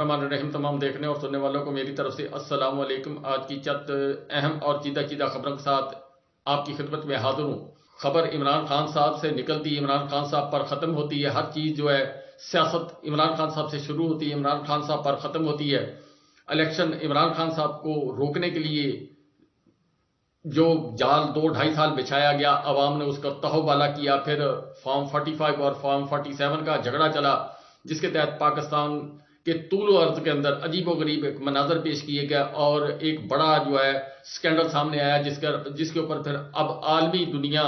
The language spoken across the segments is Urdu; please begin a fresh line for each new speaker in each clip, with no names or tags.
الرحمن الرحیم تمام دیکھنے اور سننے والوں کو میری طرف سے السلام علیکم۔ آج کی چند اہم اور چیدہ خبروں کے ساتھ آپ کی خدمت میں حاضر ہوں۔ خبر عمران خان صاحب سے نکلتی عمران خان صاحب پر ختم ہوتی ہے۔ ہر چیز جو ہے سیاست عمران خان صاحب سے شروع ہوتی ہے، عمران خان صاحب پر ختم ہوتی ہے۔ الیکشن عمران خان صاحب کو روکنے کے لیے جو جال 2-2.5 سال بچھایا گیا، عوام نے اس کا تہو بالا کیا۔ پھر فارم 45 اور فارم 47 کا جھگڑا چلا، جس کے تحت پاکستان کے طول و عرض کے اندر عجیب و غریب ایک مناظر پیش کیے گئے اور ایک بڑا جو ہے سکینڈل سامنے آیا، جس کے اوپر پھر اب عالمی دنیا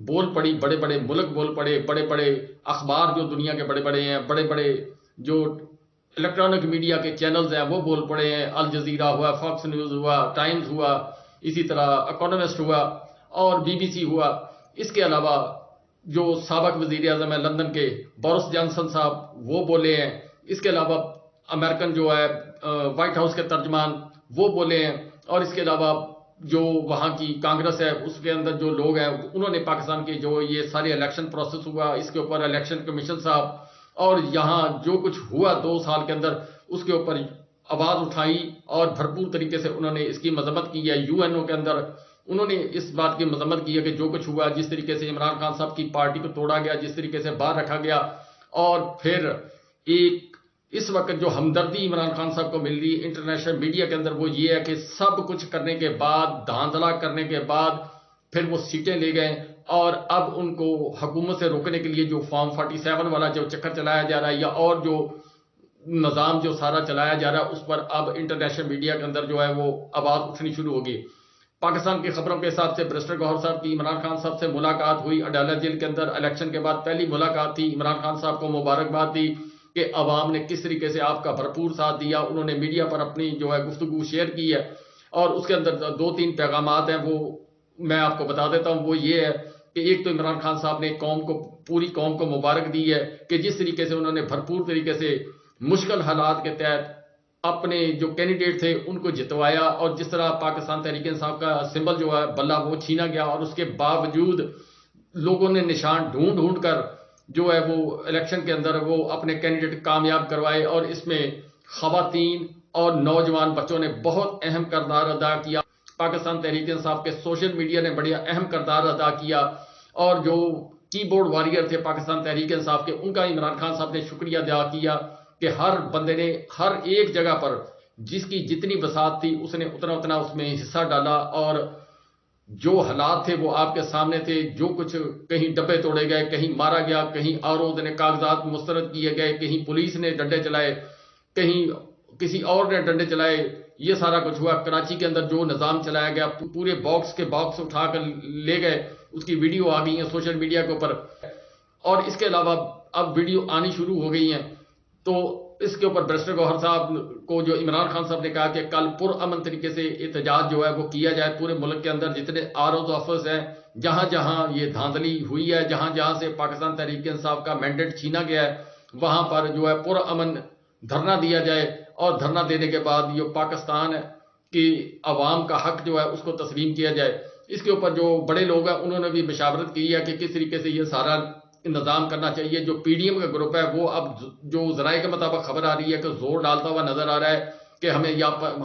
بول پڑی، بڑے بڑے ملک بول پڑے، بڑے بڑے اخبار جو دنیا کے بڑے بڑے ہیں، بڑے بڑے جو الیکٹرانک میڈیا کے چینلز ہیں وہ بول پڑے ہیں۔ الجزیرہ ہوا، فاکس نیوز ہوا، ٹائمز ہوا، اسی طرح اکانومسٹ ہوا اور BBC ہوا۔ اس کے علاوہ جو سابق وزیر اعظم ہے لندن کے بورس جانسن صاحب وہ بولے ہیں۔ اس کے علاوہ امریکن جو ہے وائٹ ہاؤس کے ترجمان وہ بولے ہیں، اور اس کے علاوہ جو وہاں کی کانگریس ہے اس کے اندر جو لوگ ہیں انہوں نے پاکستان کے جو یہ سارے الیکشن پروسیس ہوا اس کے اوپر الیکشن کمیشن صاحب اور یہاں جو کچھ ہوا 2 سال کے اندر اس کے اوپر آواز اٹھائی اور بھرپور طریقے سے انہوں نے اس کی مذمت کی ہے۔ UNO کے اندر انہوں نے اس بات کی مذمت کی ہے کہ جو کچھ ہوا، جس طریقے سے عمران خان صاحب کی پارٹی کو توڑا گیا، جس طریقے سے باہر رکھا گیا، اور پھر ایک اس وقت جو ہمدردی عمران خان صاحب کو مل رہی ہے انٹرنیشنل میڈیا کے اندر وہ یہ ہے کہ سب کچھ کرنے کے بعد، دھاندلا کرنے کے بعد پھر وہ سیٹیں لے گئے، اور اب ان کو حکومت سے روکنے کے لیے جو فارم 47 والا جو چکر چلایا جا رہا ہے یا اور جو نظام جو سارا چلایا جا رہا ہے اس پر اب انٹرنیشنل میڈیا کے اندر جو ہے وہ آواز اٹھنی شروع ہوگی۔ پاکستان کی خبروں کے حساب سے برسٹر گوہر صاحب کی عمران خان صاحب سے ملاقات ہوئی اڈالہ جیل کے اندر، الیکشن کے بعد پہلی ملاقات تھی۔ عمران خان صاحب کو مبارکباد دی کہ عوام نے کس طریقے سے آپ کا بھرپور ساتھ دیا۔ انہوں نے میڈیا پر اپنی جو ہے گفتگو شیئر کی ہے اور اس کے اندر 2-3 پیغامات ہیں وہ میں آپ کو بتا دیتا ہوں۔ وہ یہ ہے کہ ایک تو عمران خان صاحب نے پوری قوم کو مبارک دی ہے کہ جس طریقے سے انہوں نے بھرپور طریقے سے مشکل حالات کے تحت اپنے جو کینڈیڈیٹ تھے ان کو جتوایا، اور جس طرح پاکستان تحریک انصاف کا سمبل جو ہے بلہ وہ چھینا گیا، اور اس کے باوجود لوگوں نے نشان ڈھونڈ کر جو ہے وہ الیکشن کے اندر وہ اپنے کینڈیڈیٹ کامیاب کروائے، اور اس میں خواتین اور نوجوان بچوں نے بہت اہم کردار ادا کیا۔ پاکستان تحریک انصاف کے سوشل میڈیا نے بڑی اہم کردار ادا کیا، اور جو کی بورڈ واریر تھے پاکستان تحریک انصاف کے ان کا عمران خان صاحب نے شکریہ ادا کیا کہ ہر بندے نے ہر ایک جگہ پر جس کی جتنی بساط تھی اس نے اتنا اس میں حصہ ڈالا، اور جو حالات تھے وہ آپ کے سامنے تھے۔ جو کچھ کہیں ڈبے توڑے گئے، کہیں مارا گیا، کہیں RO نے کاغذات مسترد کیے گئے، کہیں پولیس نے ڈنڈے چلائے، کہیں کسی اور نے ڈنڈے چلائے، یہ سارا کچھ ہوا۔ کراچی کے اندر جو نظام چلایا گیا، پورے باکس اٹھا کر لے گئے، اس کی ویڈیو آ گئی ہیں سوشل میڈیا کے اوپر، اور اس کے علاوہ اب ویڈیو آنی شروع ہو گئی ہیں۔ تو اس کے اوپر برسٹر گوہر صاحب کو جو عمران خان صاحب نے کہا کہ کل پرامن طریقے سے احتجاج جو ہے وہ کیا جائے پورے ملک کے اندر، جتنے RO's آفس ہیں جہاں جہاں یہ دھاندلی ہوئی ہے، جہاں جہاں سے پاکستان تحریک انصاف کا مینڈیٹ چھینا گیا ہے وہاں پر جو ہے پرامن دھرنا دیا جائے، اور دھرنا دینے کے بعد یہ پاکستان کی عوام کا حق جو ہے اس کو تسلیم کیا جائے۔ اس کے اوپر جو بڑے لوگ ہیں انہوں نے بھی مشاورت کی ہے کہ کس طریقے سے یہ سارا انتظام کرنا چاہیے۔ جو PDM کا گروپ ہے وہ اب جو ذرائع کے مطابق خبر آ رہی ہے کہ زور ڈالتا ہوا نظر آ رہا ہے کہ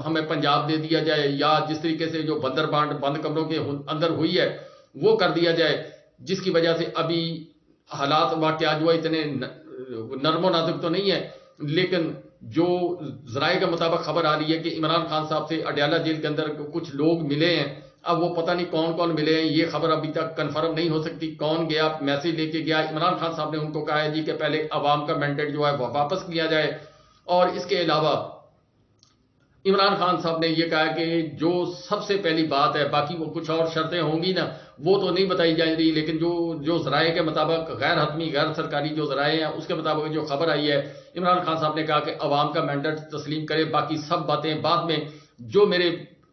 ہمیں پنجاب دے دیا جائے، یا جس طریقے سے جو بندر بانٹ بند کمروں کے اندر ہوئی ہے وہ کر دیا جائے، جس کی وجہ سے ابھی حالات واقعات جو ہے اتنے نرم و نازک تو نہیں ہے، لیکن جو ذرائع کے مطابق خبر آ رہی ہے کہ عمران خان صاحب سے اڈیالہ جیل کے اندر کچھ لوگ ملے ہیں۔ اب وہ پتہ نہیں کون ملے ہیں، یہ خبر ابھی تک کنفرم نہیں ہو سکتی کون گیا، میسج لے کے گیا۔ عمران خان صاحب نے ان کو کہا ہے جی کہ پہلے عوام کا مینڈیٹ جو ہے وہ واپس کیا جائے، اور اس کے علاوہ عمران خان صاحب نے یہ کہا کہ جو سب سے پہلی بات ہے، باقی وہ کچھ اور شرطیں ہوں گی نا وہ تو نہیں بتائی جائیں گی، لیکن جو ذرائع کے مطابق غیر حتمی غیر سرکاری جو ذرائع ہیں اس کے مطابق جو خبر آئی ہے، عمران خان صاحب نے کہا کہ عوام کا مینڈیٹ تسلیم کرے، باقی سب باتیں بعد میں،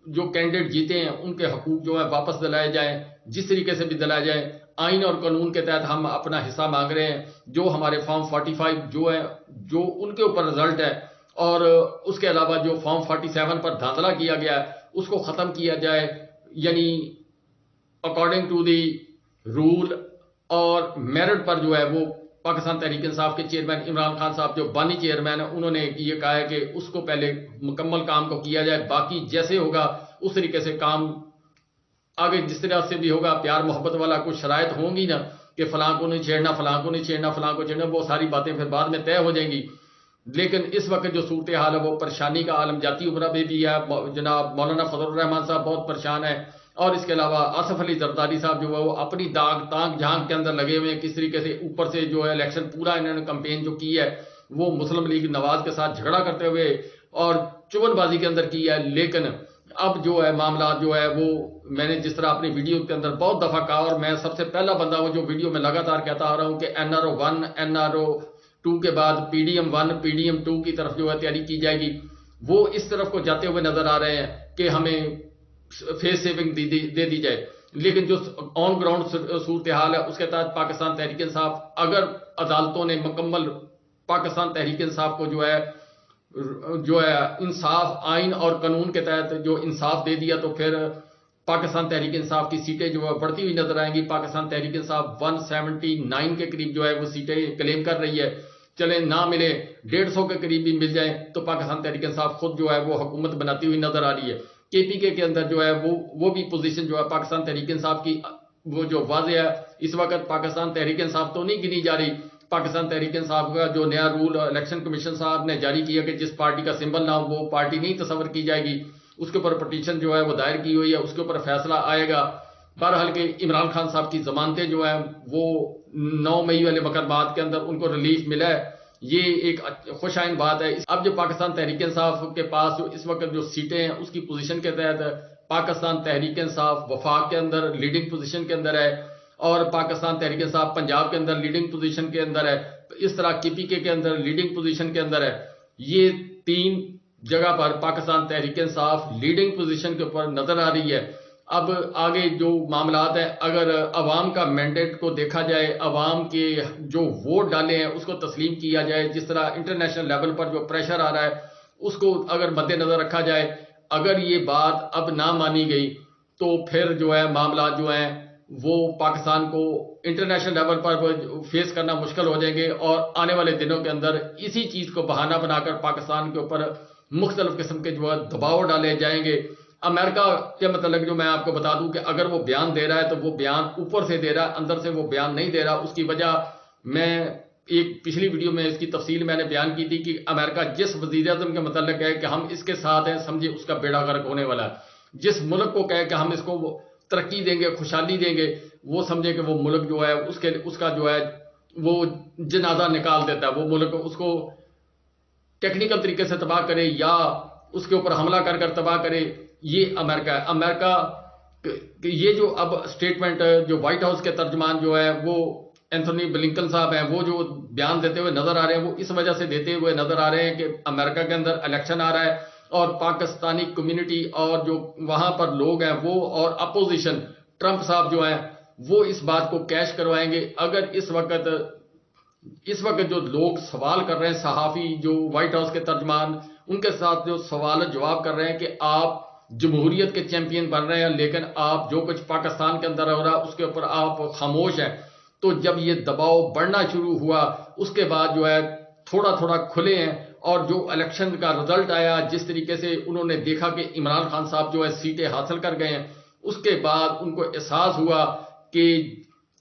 جو کینڈیڈیٹ جیتے ہیں ان کے حقوق جو ہے واپس دلائے جائیں، جس طریقے سے بھی دلائے جائیں۔ آئین اور قانون کے تحت ہم اپنا حصہ مانگ رہے ہیں۔ جو ہمارے فارم 45 جو ہے جو ان کے اوپر رزلٹ ہے، اور اس کے علاوہ جو فارم 47 پر دھاندلا کیا گیا ہے اس کو ختم کیا جائے، یعنی اکارڈنگ ٹو دی رول اور میرٹ پر جو ہے وہ پاکستان تحریک انصاف کے چیئرمین عمران خان صاحب جو بانی چیئرمین ہیں، انہوں نے یہ کہا ہے کہ اس کو پہلے مکمل کام کو کیا جائے، باقی جیسے ہوگا اس طریقے سے کام آگے جس طرح سے بھی ہوگا، پیار محبت والا کچھ شرائط ہوں گی نا کہ فلاں کو نہیں چھیڑنا، فلاں کو نہیں چھیڑنا، فلاں کو چھیڑنا، وہ ساری باتیں پھر بعد میں طے ہو جائیں گی۔ لیکن اس وقت جو صورتحال ہے وہ پریشانی کا عالم جاتی عمرہ میں بھی ہے، جناب مولانا فضل الرحمان صاحب بہت پریشان ہیں، اور اس کے علاوہ آصف علی زرداری صاحب جو ہے وہ اپنی داغ تانگ جھانک کے اندر لگے ہوئے ہیں، کس طریقے سے اوپر سے جو ہے الیکشن پورا انہوں نے کمپین جو کی ہے وہ مسلم لیگ نواز کے ساتھ جھگڑا کرتے ہوئے اور چغل بازی کے اندر کی ہے۔ لیکن اب جو ہے معاملات جو ہے وہ میں نے جس طرح اپنی ویڈیو کے اندر بہت دفعہ کہا، اور میں سب سے پہلا بندہ ہوں جو ویڈیو میں لگاتار کہتا آ رہا ہوں کہ NRO 1 NRO 2 کے بعد PDM 1 PDM 2 کی طرف جو ہے تیاری کی جائے گی، وہ اس طرف کو جاتے ہوئے نظر آ رہے ہیں کہ ہمیں فیس سیونگ دے دی جائے۔ لیکن جو آن گراؤنڈ صورتحال ہے اس کے تحت پاکستان تحریک انصاف، اگر عدالتوں نے مکمل پاکستان تحریک انصاف کو جو ہے انصاف آئین اور قانون کے تحت جو انصاف دے دیا، تو پھر پاکستان تحریک انصاف کی سیٹیں جو ہے بڑھتی ہوئی نظر آئیں گی۔ پاکستان تحریک انصاف 179 کے قریب جو ہے وہ سیٹیں کلیم کر رہی ہے، چلیں نہ ملے 150 کے قریب بھی مل جائیں تو پاکستان تحریک انصاف خود جو ہے وہ حکومت بناتی ہوئی نظر آ رہی ہے۔ KPK کے اندر جو ہے وہ بھی پوزیشن جو ہے پاکستان تحریک انصاف کی وہ جو واضح ہے، اس وقت پاکستان تحریک انصاف تو نہیں گنی جا رہی۔ پاکستان تحریک انصاف کا جو نیا رول الیکشن کمیشن صاحب نے جاری کیا کہ جس پارٹی کا سمبل نہ ہو وہ پارٹی نہیں تصور کی جائے گی، اس کے اوپر پٹیشن جو ہے وہ دائر کی ہوئی ہے، اس کے اوپر فیصلہ آئے گا۔ بہرحال کہ عمران خان صاحب کی ضمانتیں جو ہیں وہ 9 مئی والے مقدمات کے اندر ان کو ریلیف ملا ہے، یہ ایک خوش آئند بات ہے۔ اب جو پاکستان تحریک انصاف کے پاس جو اس وقت جو سیٹیں ہیں اس کی پوزیشن کے تحت پاکستان تحریک انصاف وفاق کے اندر لیڈنگ پوزیشن کے اندر ہے، اور پاکستان تحریک انصاف پنجاب کے اندر لیڈنگ پوزیشن کے اندر ہے، اس طرح KPK کے اندر لیڈنگ پوزیشن کے اندر ہے۔ یہ 3 جگہ پر پاکستان تحریک انصاف لیڈنگ پوزیشن کے اوپر نظر آ رہی ہے۔ اب آگے جو معاملات ہیں، اگر عوام کا مینڈیٹ کو دیکھا جائے، عوام کے جو ووٹ ڈالے ہیں اس کو تسلیم کیا جائے، جس طرح انٹرنیشنل لیول پر جو پریشر آ رہا ہے اس کو اگر مد نظر رکھا جائے، اگر یہ بات اب نہ مانی گئی تو پھر جو ہے معاملات جو ہیں وہ پاکستان کو انٹرنیشنل لیول پر فیس کرنا مشکل ہو جائیں گے، اور آنے والے دنوں کے اندر اسی چیز کو بہانہ بنا کر پاکستان کے اوپر مختلف قسم کے جو ہے دباؤ ڈالے جائیں گے۔ امریکہ کے متعلق جو میں آپ کو بتا دوں کہ اگر وہ بیان دے رہا ہے تو وہ بیان اوپر سے دے رہا ہے، اندر سے وہ بیان نہیں دے رہا۔ اس کی وجہ میں ایک پچھلی ویڈیو میں اس کی تفصیل میں نے بیان کی تھی کہ امریکہ جس وزیر اعظم کے متعلق ہے کہ ہم اس کے ساتھ ہیں، سمجھے اس کا بیڑا غرق ہونے والا ہے۔ جس ملک کو کہے کہ ہم اس کو ترقی دیں گے، خوشحالی دیں گے، وہ سمجھے کہ وہ ملک جو ہے اس کا جو ہے وہ جنازہ نکال دیتا ہے، وہ ملک اس کو ٹیکنیکل طریقے سے تباہ کرے یا اس کے اوپر حملہ کر تباہ کرے، یہ امریکہ ہے۔ امریکہ یہ جو اب سٹیٹمنٹ جو وائٹ ہاؤس کے ترجمان جو ہے وہ اینتھونی بلنکن صاحب ہیں، وہ جو بیان دیتے ہوئے نظر آ رہے ہیں وہ اس وجہ سے دیتے ہوئے نظر آ رہے ہیں کہ امریکہ کے اندر الیکشن آ رہا ہے، اور پاکستانی کمیونٹی اور جو وہاں پر لوگ ہیں وہ اور اپوزیشن ٹرمپ صاحب جو ہیں وہ اس بات کو کیش کروائیں گے۔ اگر اس وقت جو لوگ سوال کر رہے ہیں، صحافی جو وائٹ ہاؤس کے ترجمان ان کے ساتھ جو سوال جواب کر رہے ہیں کہ آپ جمہوریت کے چیمپئن بن رہے ہیں لیکن آپ جو کچھ پاکستان کے اندر ہو رہا ہے اس کے اوپر آپ خاموش ہیں، تو جب یہ دباؤ بڑھنا شروع ہوا اس کے بعد جو ہے تھوڑا تھوڑا کھلے ہیں، اور جو الیکشن کا رزلٹ آیا جس طریقے سے انہوں نے دیکھا کہ عمران خان صاحب جو ہے سیٹیں حاصل کر گئے ہیں، اس کے بعد ان کو احساس ہوا کہ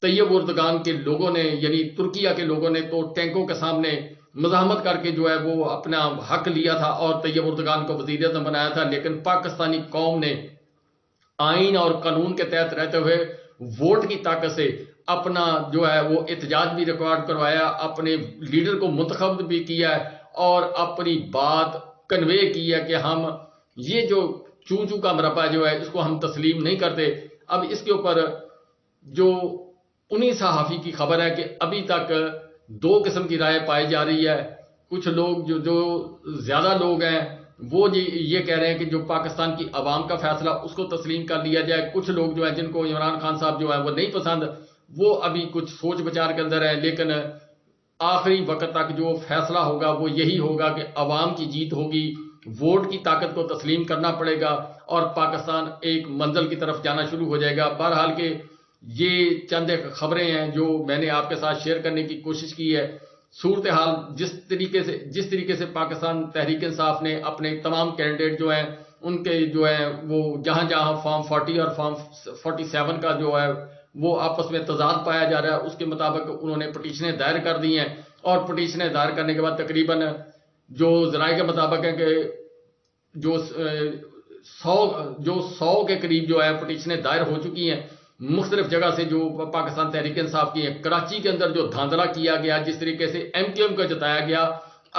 طیب اردگان کے لوگوں نے یعنی ترکیہ کے لوگوں نے تو ٹینکوں کے سامنے مزاحمت کر کے جو ہے وہ اپنا حق لیا تھا اور طیب اردگان کو وزیر اعظم بنایا تھا، لیکن پاکستانی قوم نے آئین اور قانون کے تحت رہتے ہوئے ووٹ کی طاقت سے اپنا جو ہے وہ احتجاج بھی ریکارڈ کروایا، اپنے لیڈر کو منتخب بھی کیا ہے اور اپنی بات کنوے کی ہے کہ ہم یہ جو چوں کا مربع جو ہے اس کو ہم تسلیم نہیں کرتے۔ اب اس کے اوپر جو انہی صحافی کی خبر ہے کہ ابھی تک 2 قسم کی رائے پائی جا رہی ہے۔ کچھ لوگ جو زیادہ لوگ ہیں وہ یہ کہہ رہے ہیں کہ جو پاکستان کی عوام کا فیصلہ اس کو تسلیم کر لیا جائے، کچھ لوگ جو ہیں جن کو عمران خان صاحب جو ہے وہ نہیں پسند، وہ ابھی کچھ سوچ بچار کے اندر ہے، لیکن آخری وقت تک جو فیصلہ ہوگا وہ یہی ہوگا کہ عوام کی جیت ہوگی، ووٹ کی طاقت کو تسلیم کرنا پڑے گا اور پاکستان ایک منزل کی طرف جانا شروع ہو جائے گا۔ بہرحال کہ یہ چند ایک خبریں ہیں جو میں نے آپ کے ساتھ شیئر کرنے کی کوشش کی ہے. صورتحال جس طریقے سے پاکستان تحریک انصاف نے اپنے تمام کینڈیڈیٹ جو ہیں ان کے جو ہے وہ جہاں جہاں فارم 40 اور فارم 47 کا جو ہے وہ آپس میں تضاد پایا جا رہا ہے، اس کے مطابق انہوں نے پٹیشنیں دائر کر دی ہیں. اور پٹیشنیں دائر کرنے کے بعد تقریباً جو ذرائع کے مطابق ہے کہ جو 100 کے قریب جو ہے پٹیشنیں دائر ہو چکی ہیں مختلف جگہ سے جو پاکستان تحریک انصاف کی ہیں. کراچی کے اندر جو دھاندلا کیا گیا، جس طریقے سے ایم کیو ایم کو جتایا گیا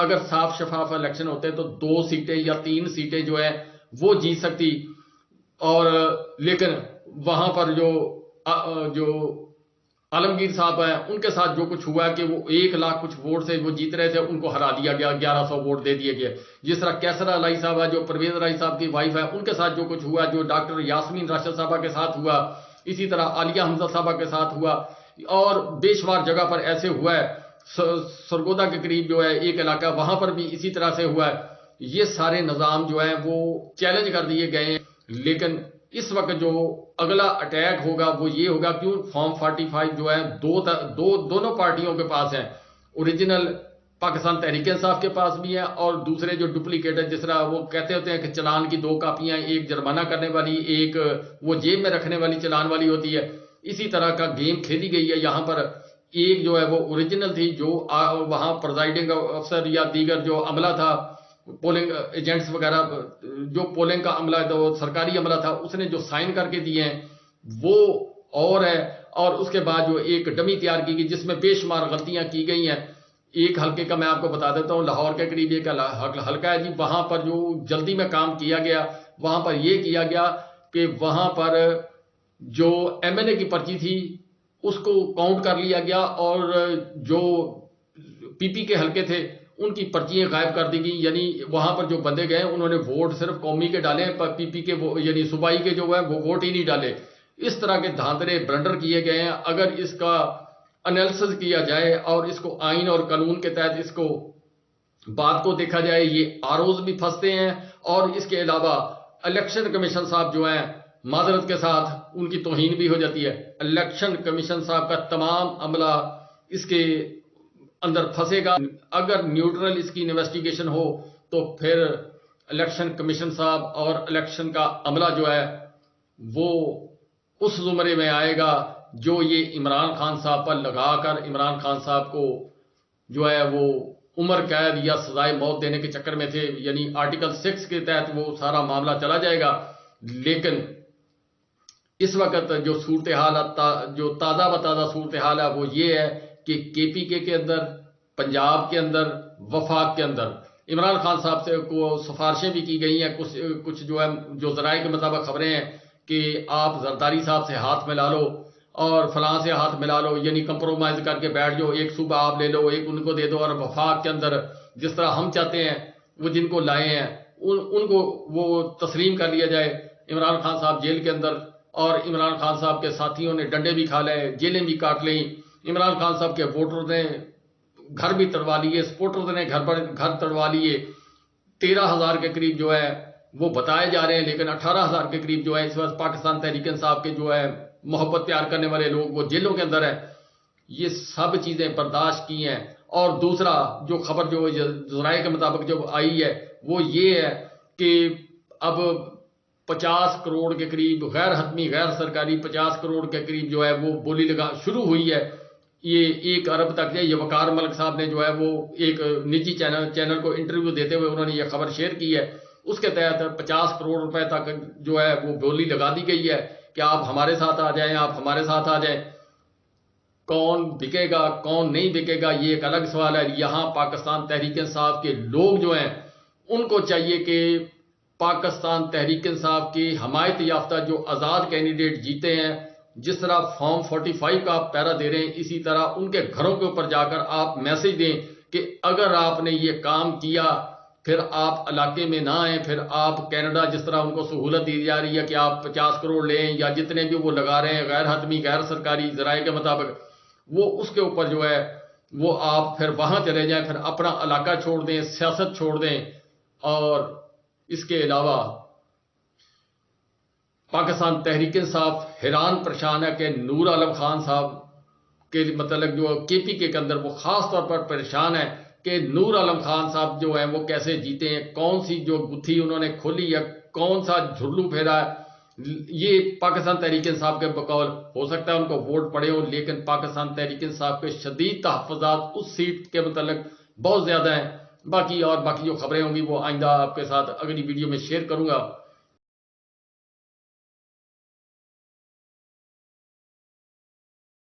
اگر صاف شفاف الیکشن ہوتے تو 2 سیٹیں یا 3 سیٹیں جو ہے وہ جیت سکتی. اور لیکن وہاں پر جو عالمگیر صاحب ہیں ان کے ساتھ جو کچھ ہوا ہے کہ وہ 1 لاکھ کچھ ووٹ سے وہ جیت رہے تھے، ان کو ہرا دیا گیا، 1100 ووٹ دے دیے گئے. جس طرح کیسرا علائی صاحب ہے جو پرویز رائی صاحب کی وائف ہے، ان کے ساتھ جو کچھ ہوا، جو ڈاکٹر یاسمین راشد صاحبہ کے ساتھ ہوا، اسی طرح عالیہ حمزہ صاحبہ کے ساتھ ہوا، اور بے شمار جگہ پر ایسے ہوا ہے. سرگودا کے قریب جو ہے ایک علاقہ وہاں پر بھی اسی طرح سے ہوا ہے. یہ سارے نظام جو ہیں وہ چیلنج کر دیے گئے ہیں. لیکن اس وقت جو اگلا اٹیک ہوگا وہ یہ ہوگا کیوں فارم 45 جو ہے دونوں پارٹیوں کے پاس ہیں. اوریجنل پاکستان تحریک انصاف کے پاس بھی ہے اور دوسرے جو ڈپلیکیٹ ہے، جس طرح وہ کہتے ہوتے ہیں کہ چلان کی 2 کاپیاں، ایک جرمانہ کرنے والی، ایک وہ جیب میں رکھنے والی چلان والی ہوتی ہے. اسی طرح کا گیم کھیلی گئی ہے. یہاں پر ایک جو ہے وہ اوریجنل تھی، جو وہاں پرزائڈنگ افسر یا دیگر جو عملہ تھا، پولنگ ایجنٹس وغیرہ، جو پولنگ کا عملہ جو سرکاری عملہ تھا، اس نے جو سائن کر کے دیے ہیں وہ اور ہے. اور اس کے بعد جو ایک ڈمی تیار کی گئی جس میں بے شمار غلطیاں کی گئی ہیں. ایک حلقے کا میں آپ کو بتا دیتا ہوں، لاہور کے قریب ایک حلقہ ہے جی، وہاں پر جو جلدی میں کام کیا گیا، وہاں پر یہ کیا گیا کہ وہاں پر جو ایم این اے کی پرچی تھی اس کو کاؤنٹ کر لیا گیا، اور جو پی پی کے حلقے تھے ان کی پرچیاں غائب کر دی گئی. یعنی وہاں پر جو بندے گئے انہوں نے ووٹ صرف قومی کے ڈالے، پی پی کے یعنی صوبائی کے جو ہے وہ ووٹ ہی نہیں ڈالے. اس طرح کے دھاندلے بلنڈر کیے گئے ہیں. اگر اس کا انالیسز کیا جائے اور اس کو آئین اور قانون کے تحت اس کو بات کو دیکھا جائے، یہ آروز بھی پھنستے ہیں. اور اس کے علاوہ الیکشن کمیشن صاحب جو ہیں معذرت کے ساتھ ان کی توہین بھی ہو جاتی ہے. الیکشن کمیشن صاحب کا تمام عملہ اس کے اندر پھنسے گا. اگر نیوٹرل اس کی انویسٹیگیشن ہو تو پھر الیکشن کمیشن صاحب اور الیکشن کا عملہ جو ہے وہ اس زمرے میں آئے گا جو یہ عمران خان صاحب پر لگا کر عمران خان صاحب کو جو ہے وہ عمر قید یا سزائے موت دینے کے چکر میں تھے. یعنی آرٹیکل 6 کے تحت وہ سارا معاملہ چلا جائے گا. لیکن اس وقت جو صورتحال جو تازہ بتازہ صورتحال ہے وہ یہ ہے کہ کے پی کے اندر، پنجاب کے اندر، وفاق کے اندر عمران خان صاحب سے کو سفارشیں بھی کی گئی ہیں. کچھ جو ہے جو ذرائع کے مطابق خبریں ہیں کہ آپ زرداری صاحب سے ہاتھ ملا لو اور فلاں سے ہاتھ ملا لو، یعنی کمپرومائز کر کے بیٹھ جاؤ، ایک صوبہ آپ لے لو، ایک ان کو دے دو. اور وفاق کے اندر جس طرح ہم چاہتے ہیں وہ جن کو لائے ہیں ان کو وہ تسلیم کر لیا جائے. عمران خان صاحب جیل کے اندر، اور عمران خان صاحب کے ساتھیوں نے ڈنڈے بھی کھا لے، جیلیں بھی کاٹ لیں. عمران خان صاحب کے ووٹر نے گھر بھی تڑوا لیے، سپورٹرز نے گھر تڑوا لیے. 13,000 کے قریب جو ہے وہ بتائے جا رہے ہیں، لیکن 18,000 کے قریب جو ہے اس وقت پاکستان تحریک انصاف کے جو ہے محبت پیار کرنے والے لوگ وہ جیلوں کے اندر ہیں. یہ سب چیزیں برداشت کی ہیں. اور دوسرا جو خبر جو ذرائع کے مطابق جو آئی ہے وہ یہ ہے کہ اب 50 کروڑ کے قریب غیر حتمی غیر سرکاری 50 کروڑ کے قریب جو ہے وہ بولی لگا شروع ہوئی ہے. یہ 1 ارب تک ہے. یہ وقار ملک صاحب نے جو ہے وہ ایک نجی چینل کو انٹرویو دیتے ہوئے انہوں نے یہ خبر شیئر کی ہے. اس کے تحت 50 کروڑ روپے تک جو ہے وہ بولی لگا دی گئی ہے کہ آپ ہمارے ساتھ آ جائیں، آپ ہمارے ساتھ آ جائیں. کون بکے گا کون نہیں بکے گا یہ ایک الگ سوال ہے. یہاں پاکستان تحریک انصاف کے لوگ جو ہیں ان کو چاہیے کہ پاکستان تحریک انصاف کی حمایت یافتہ جو آزاد کینڈیڈیٹ جیتے ہیں، جس طرح فارم 45 کا آپ پیرا دے رہے ہیں، اسی طرح ان کے گھروں کے اوپر جا کر آپ میسج دیں کہ اگر آپ نے یہ کام کیا پھر آپ علاقے میں نہ آئیں. پھر آپ کینیڈا جس طرح ان کو سہولت دی جا رہی ہے کہ آپ 50 کروڑ لیں یا جتنے بھی وہ لگا رہے ہیں غیر حتمی غیر سرکاری ذرائع کے مطابق، وہ اس کے اوپر جو ہے وہ آپ پھر وہاں چلے جائیں، پھر اپنا علاقہ چھوڑ دیں، سیاست چھوڑ دیں. اور اس کے علاوہ پاکستان تحریک انصاف حیران پریشان ہے کہ نور عالم خان صاحب کے متعلق جو کے پی کے اندر وہ خاص طور پر پریشان ہے کہ نور عالم خان صاحب جو ہیں وہ کیسے جیتے ہیں، کون سی جو گتھی انہوں نے کھولی ہے، کون سا جھرلو پھیرا ہے۔ یہ پاکستان تحریک انصاف کے بقول ہو سکتا ہے ان کو ووٹ پڑے ہوں، لیکن پاکستان تحریک انصاف کے شدید تحفظات اس سیٹ کے متعلق بہت زیادہ ہیں۔ باقی جو خبریں ہوں گی وہ آئندہ آپ کے ساتھ اگلی ویڈیو میں شیئر کروں گا۔